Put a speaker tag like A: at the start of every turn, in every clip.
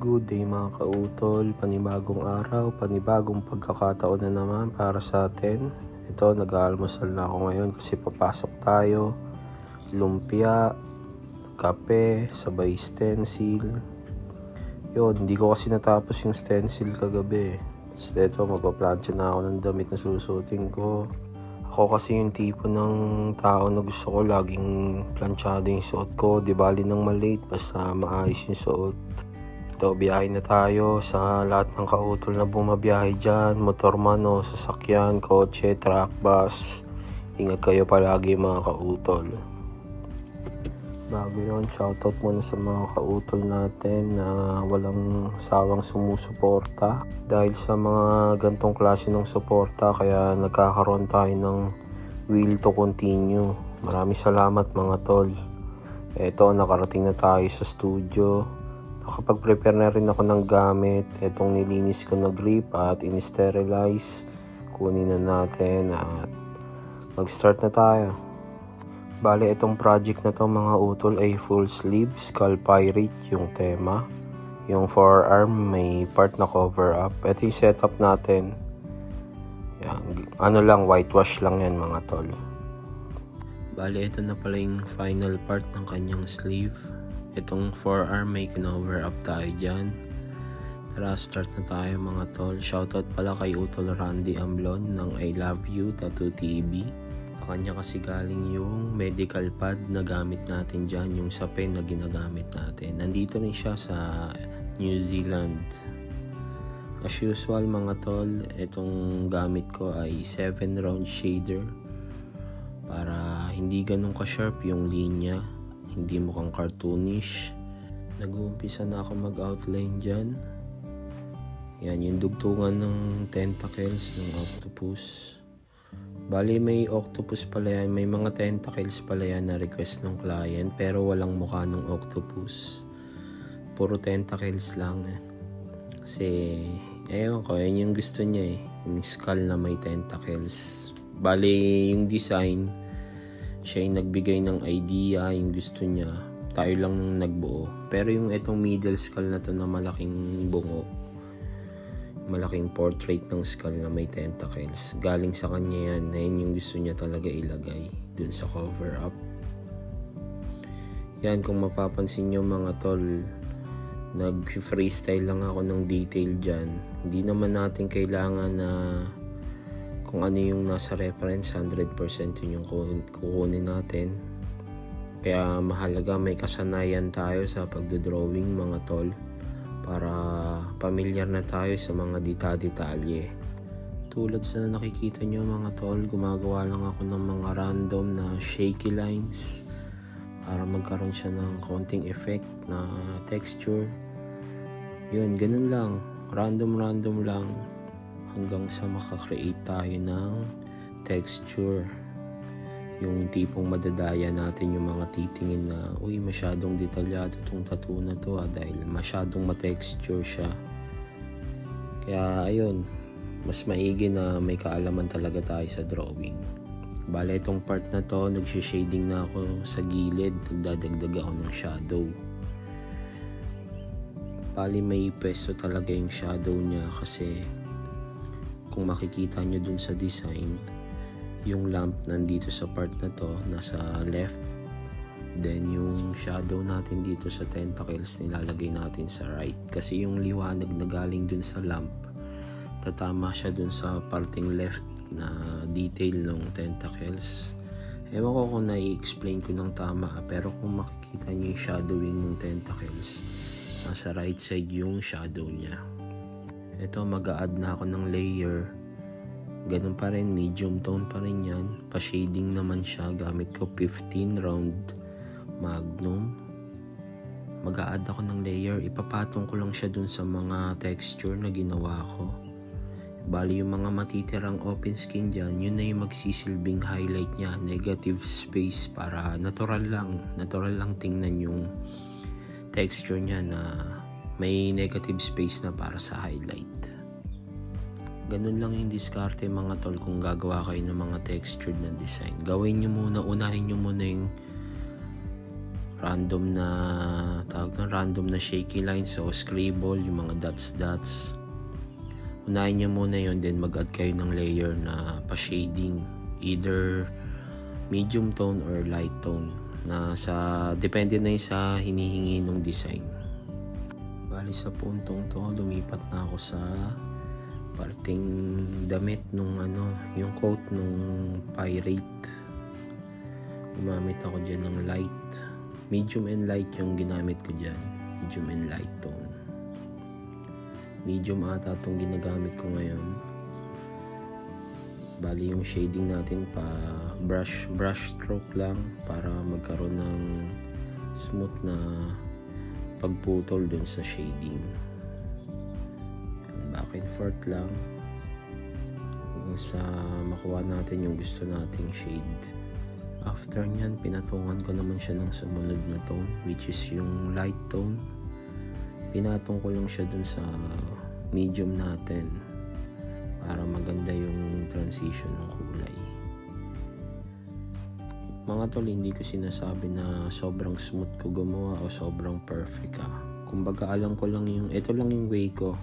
A: Good day mga kautol, panibagong araw, panibagong pagkakataon na naman para sa atin. Ito, nag-aalmusal na ako ngayon kasi papasok tayo. Lumpia, kape, sabay stencil. Yun, hindi ko kasi natapos yung stencil kagabi. Tapos ito, magpaplansya na ako ng damit na susuotin ko. Ako kasi yung tipo ng tao na gusto ko laging planchado yung suot ko. Di bali nang malate, basta maayos yung suot. Ito, biyahe na tayo sa lahat ng kautol na bumabiyahe dyan. Motor man o sasakyan, kotse, truck, bus. Ingat kayo palagi mga kautol. Bago yun, shoutout muna sa mga kautol natin na walang sawang sumusuporta. Dahil sa mga gantong klase ng suporta, kaya nagkakaroon tayo ng will to continue. Maraming salamat mga tol. Eto, nakarating na tayo sa studio. Nakapag-prepare na rin ako ng gamit. Etong nilinis ko na grip at in-sterilize. Kunin na natin at mag-start na tayo. Bale, itong project na to mga utol ay full sleeve skull pirate yung tema. Yung forearm may part na cover up. Ito yung setup natin. Yan. Ano lang, whitewash lang yan mga tol. Bale, ito na pala yung final part ng kanyang sleeve. Itong forearm may cover up tayo dyan. Tara, start na tayo mga tol. Shoutout pala kay Utol Randy Amlon ng I Love You Tattoo TV. Sa kanya kasi galing yung medical pad na gamit natin dyan, yung sa pen na ginagamit natin. Nandito rin siya sa New Zealand. As usual mga tol, itong gamit ko ay 7 round shader para hindi ganun ka-sharp yung linya, hindi mukhang cartoonish. Nag-uumpisa na ako mag-outline dyan. Yan yung dugtungan ng tentacles ng octopus. Bali, may octopus pala yan. May mga tentacles pala yan na request ng client pero walang mukha ng octopus. Puro tentacles lang. Kasi, ewan ko, yan yung gusto niya eh. Yung skull na may tentacles. Bali, yung design, siya yung nagbigay ng idea, yung gusto niya. Tayo lang nung nagbuo. Pero yung itong middle skull na to na malaking bungo, malaking portrait ng skull na may tentacles, galing sa kanya yan. Yan yung gusto niya talaga ilagay dun sa cover up. Yan, kung mapapansin nyo mga tol, nag-freestyle lang ako ng detail dyan. Hindi naman natin kailangan na kung ano yung nasa reference, 100% yun yung kukunin natin. Kaya mahalaga may kasanayan tayo sa pagdodrawing mga tol, para pamilyar na tayo sa mga detalye. Tulad sa nakikita nyo mga tol, gumagawa lang ako ng mga random na shaky lines para magkaroon siya ng konting effect na texture. Yun, ganun lang, random lang hanggang sa makakreate tayo ng texture. Yung tipong madadaya natin yung mga titingin na, uy, masyadong detalyado itong tattoo na to dahil masyadong matexture siya. Kaya ayun, mas maigi na may kaalaman talaga tayo sa drawing. Bale, itong part na to, nagsishading na ako sa gilid, nagdadagdag ako ng shadow. Bale, may peso talaga yung shadow niya kasi kung makikita nyo dun sa design, yung lamp nandito sa part na to, nasa left. Then yung shadow natin dito sa tentacles, nilalagay natin sa right. Kasi yung liwanag na galing dun sa lamp, tatama siya dun sa parting left na detail ng tentacles. Ewan ko kung na-i-explain ko ng tama, pero kung makikita nyo yung shadowing ng tentacles, nasa right side yung shadow niya. Ito, mag-a-add na ako ng layer. Ganun pa rin, medium tone pa rin yan. Pa-shading naman siya. Gamit ko 15 round Magnum. Mag-a-add ako ng layer. Ipapatong ko lang siya dun sa mga texture na ginawa ko. Bali, yung mga matitirang open skin dyan, yun na yung magsisilbing highlight niya. Negative space para natural lang tingnan yung texture niya na may negative space na para sa highlight. Ganun lang yung diskarte mga tol kung gagawa kayo ng mga textured na design. Gawin nyo muna, unahin nyo muna yung random na shaky lines o scribble, yung mga dots. Unahin nyo muna yun, then mag-add kayo ng layer na pa-shading, either medium tone or light tone, depende na yun sa hinihingi ng design. Bali sa puntong to, lumipat na ako sa parting damit yung coat nung pirate. Gumamit ako dyan ng light, medium and light yung ginamit ko dyan, medium and light tone. Medium ata itong ginagamit ko ngayon. Bali yung shading natin pa brush stroke lang para magkaroon ng smooth na pagputol dun sa shading. Back and forth lang sa makuha natin yung gusto nating shade. After nyan, pinatungan ko naman siya ng sumunod na tone, which is yung light tone. Pinatong ko lang siya dun sa medium natin para maganda yung transition ng kulay. Mga tol, hindi ko sinasabi na sobrang smooth ko gumawa o sobrang perfect Kumbaga alam ko lang ito lang yung way ko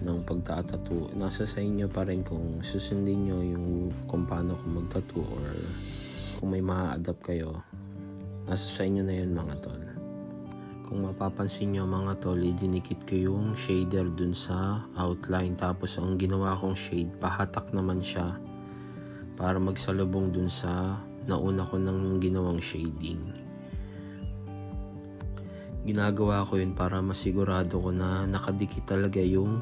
A: ng pagtatattoo. Nasa sa inyo pa rin kung susundin nyo yung kung paano ko magtattoo, or kung may ma-adapt kayo, nasa sa inyo na yun mga tol. Kung mapapansin nyo mga tol, dinikit ko yung shader dun sa outline, tapos ang ginawa kong shade, pahatak naman siya para magsalubong dun sa nauna ko nang ginawang shading. Ginagawa ko yun para masigurado ko na nakadikit talaga yung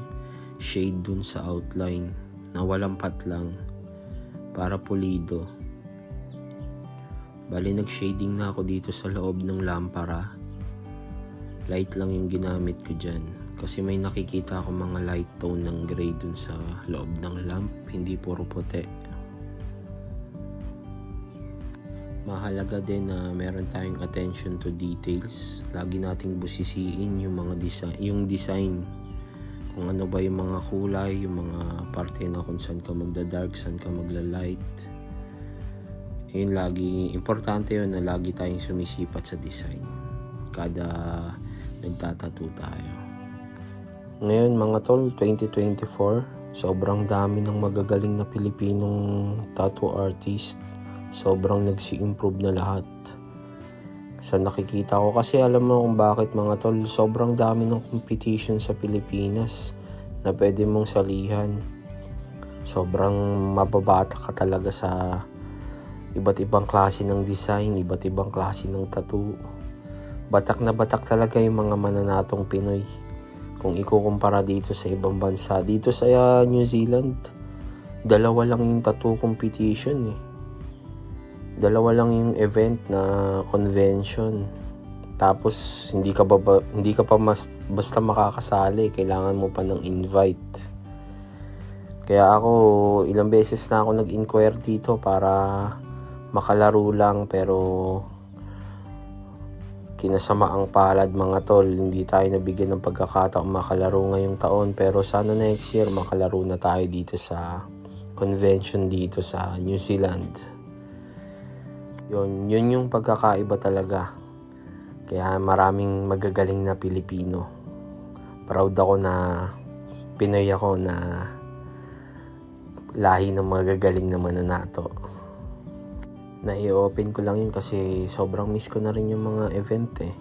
A: shade dun sa outline, na walang patlang, para pulido. Bali nag-shading na ako dito sa loob ng lampara. Light lang yung ginamit ko dyan kasi may nakikita ako mga light tone ng gray dun sa loob ng lamp, hindi puro puti. Mahalaga din na meron tayong attention to details. Lagi nating busisiin yung mga design, kung ano ba yung mga kulay, yung mga parte na kung saan ka magda-dark, saan ka magla-light. Yun, lagi importante yun na lagi tayong sumisipat sa design kada nagtatattoo tayo. Ngayon mga tol, 2024, sobrang dami ng magagaling na Pilipinong tattoo artist. Sobrang nagsi-improve na lahat. Sa nakikita ko, kasi alam mo kung bakit mga tol, sobrang dami ng competition sa Pilipinas na pwede mong salihan. Sobrang mababata ka talaga sa iba't ibang klase ng design, iba't ibang klase ng tattoo. Batak na batak talaga yung mga mananatong Pinoy kung ikukumpara dito sa ibang bansa. Dito sa New Zealand, 2 lang yung tattoo competition eh. 2 lang yung event na convention. Tapos hindi ka pa basta makakasali, kailangan mo pa ng invite. Kaya ako ilang beses na ako nag-inquire dito para makalaro lang, pero kinasama ang palad mga tol, hindi tayo nabigyan ng pagkakataong makalaro ngayong taon. Pero sana next year makalaro na tayo dito sa convention dito sa New Zealand. Yun yung pagkakaiba talaga. Kaya maraming magagaling na Pilipino. Proud ako na Pinoy ako na lahi ng magagaling na mananato. Na-i-open ko lang yun kasi sobrang miss ko na rin yung mga event eh.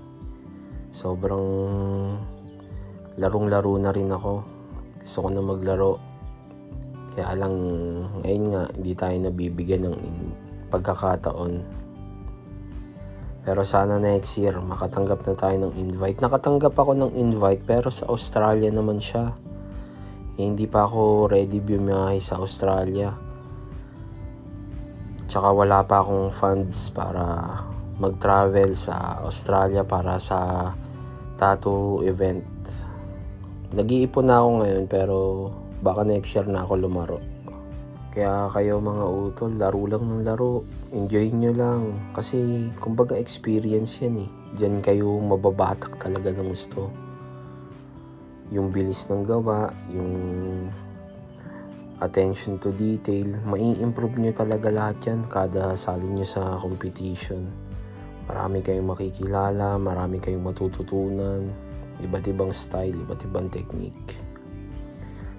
A: Sobrang larong-laro na rin ako. Gusto ko na maglaro. Kaya lang ngayon nga hindi tayo nabibigyan ng pagkakataon. Pero sana next year makatanggap na tayo ng invite. Nakatanggap ako ng invite pero sa Australia naman siya. Hindi pa ako ready bumiyahe sa Australia. Tsaka wala pa akong funds para mag-travel sa Australia para sa tattoo event. Nag-iipon na ako ngayon pero baka next year na ako lumaro. Kaya kayo mga utol, laro lang ng laro. Enjoy nyo lang. Kasi kumbaga experience yan eh. Diyan kayo mababatak talaga ng gusto. Yung bilis ng gawa, yung attention to detail, mai-improve nyo talaga lahat yan kada sali nyo sa competition. Marami kayong makikilala, marami kayong matututunan, iba't ibang style, iba't ibang technique.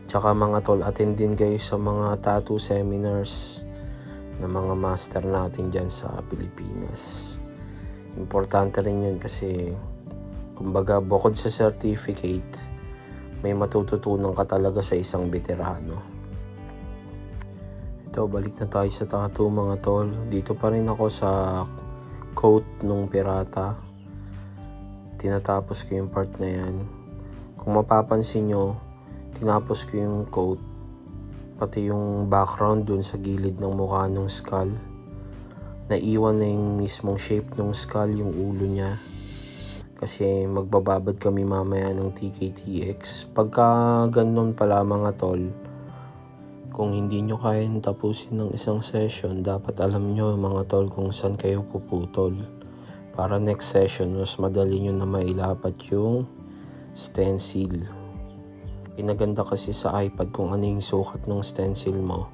A: Tsaka mga tol, attend din kayo sa mga tattoo seminars ng mga master natin dyan sa Pilipinas. Importante rin yun kasi kumbaga bukod sa certificate, may matututunan ka talaga sa isang veterano. Ito, balik na tayo sa tattoo mga tol. Dito pa rin ako sa quote nung pirata. Tinatapos ko yung part na yan. Kung mapapansin nyo, tinapos ko yung quote, pati yung background dun sa gilid ng mukha ng skull. Naiwan na yung mismong shape ng skull, yung ulo niya. Kasi magbababad kami mamaya ng TKTX. Pagka ganun pala mga tol, kung hindi nyo kayang tapusin ng isang session, dapat alam nyo mga tol kung saan kayo puputol. Para next session, mas madali nyo na mailapat yung stencil. Pinaganda kasi sa iPad kung ano yung sukat ng stencil mo,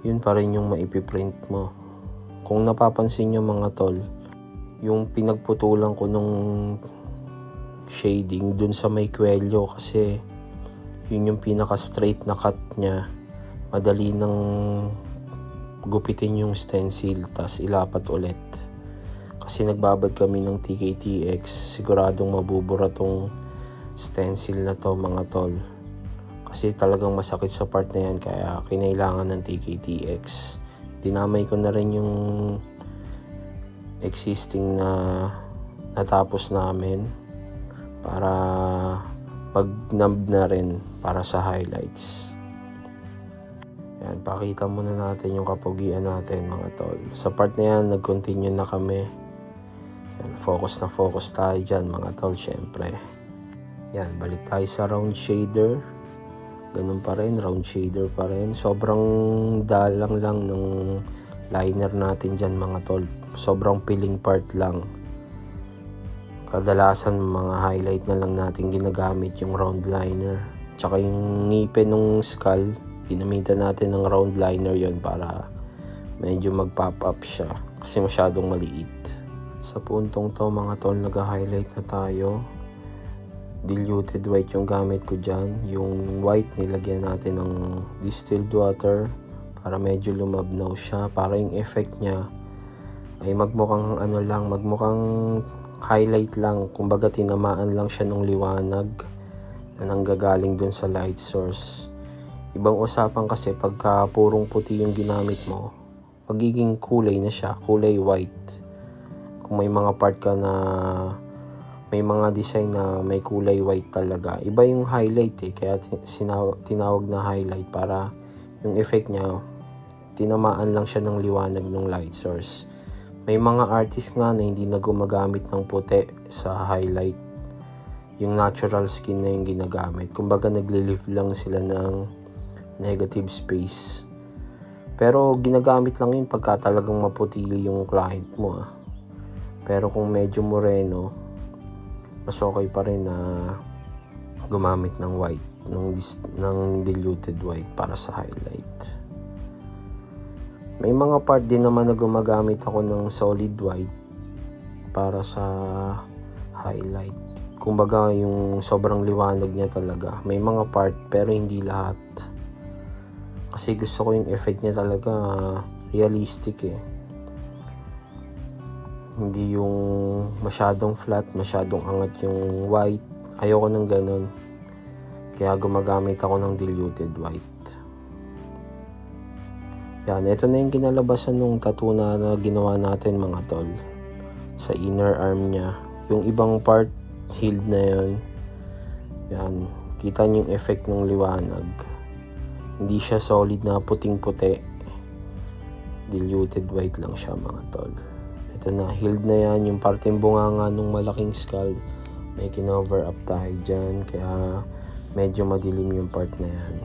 A: yun pa rin yung maipiprint mo. Kung napapansin nyo mga tol, yung pinagputulan ko nung shading dun sa may kwelyo kasi yun yung pinaka straight na cut nya. Madali nang gupitin yung stencil tas ilapat ulit. Kasi nagbabad kami ng TKTX, siguradong mabubura tong stencil na to mga tol. Kasi talagang masakit sa part na yan kaya kinailangan ng TKTX. Dinamay ko na rin yung existing na natapos namin para mag-nub na rin para sa highlights. Yan, pakita muna natin yung kapugian natin mga tol. Sa part na yan, nag-continue na kami. Yan, focus na focus tayo dyan mga tol, syempre. Yan, balik tayo sa round shader. Ganun pa rin, round shader pa rin. Sobrang dalang lang ng liner natin dyan mga tol. Sobrang piling part lang. Kadalasan mga highlight na lang natin ginagamit yung round liner. Tsaka yung ngipin ng skull, ginamitan natin ng round liner yon para medyo mag-pop up siya. Kasi masyadong maliit. Sa puntong to mga tol, nag-highlight na tayo. Diluted white yung gamit ko dyan. Yung white nilagyan natin ng distilled water para medyo lumabnaw siya. Para yung effect niya ay magmukhang ano lang, magmukhang highlight lang. Kumbaga tinamaan lang siya ng liwanag na nanggagaling dun sa light source. Ibang usapan kasi pagka purong puti yung ginamit mo, magiging kulay na siya, kulay white. Kung may mga part ka na may mga design na may kulay white talaga, iba yung highlight kaya tinawag na highlight para yung effect niya tinamaan lang siya ng liwanag ng light source. May mga artist nga na hindi na gumagamit ng puti sa highlight, yung natural skin na yung ginagamit. Kumbaga nagle-leave lang sila ng negative space, pero ginagamit lang yun pagka talagang maputili yung client mo Pero kung medyo moreno, mas okay pa rin na gumamit ng white, ng diluted white para sa highlight. May mga part din naman na gumagamit ako ng solid white para sa highlight. Kumbaga yung sobrang liwanag niya talaga. May mga part pero hindi lahat. Kasi gusto ko yung effect niya talaga realistic Hindi yung masyadong flat, masyadong angat yung white. Ayoko ng ganun. Kaya gumagamit ako ng diluted white. Yan, ito na yung kinalabasan ng tattoo na ginawa natin mga tol. Sa inner arm niya. Yung ibang part, healed na yun. Yan, kita niyo yung effect ng liwanag. Hindi siya solid na puting-puti. Diluted white lang siya mga tol. Ito na, healed na yan. Yung parteng bunganga ng malaking skull, may kinover up tayo dyan. Kaya medyo madilim yung part na yan.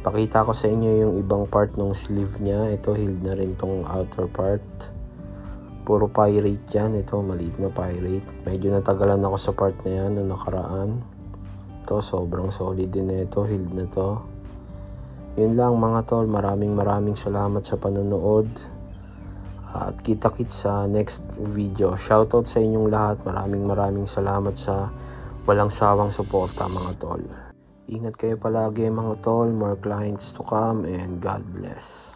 A: Pakita ko sa inyo yung ibang part ng sleeve niya. Ito, healed na rin tong outer part. Puro pyrite yan. Ito, maliit na pyrite. Medyo natagalan ako sa part na yan noong nakaraan. Ito, sobrang solid din na ito. Healed na to. Yun lang mga tol. Maraming salamat sa panonood. At kita-kits sa next video. Shoutout sa inyong lahat. Maraming salamat sa walang sawang suporta mga tol. Ingat kayo palagi mga tol. More clients to come and God bless.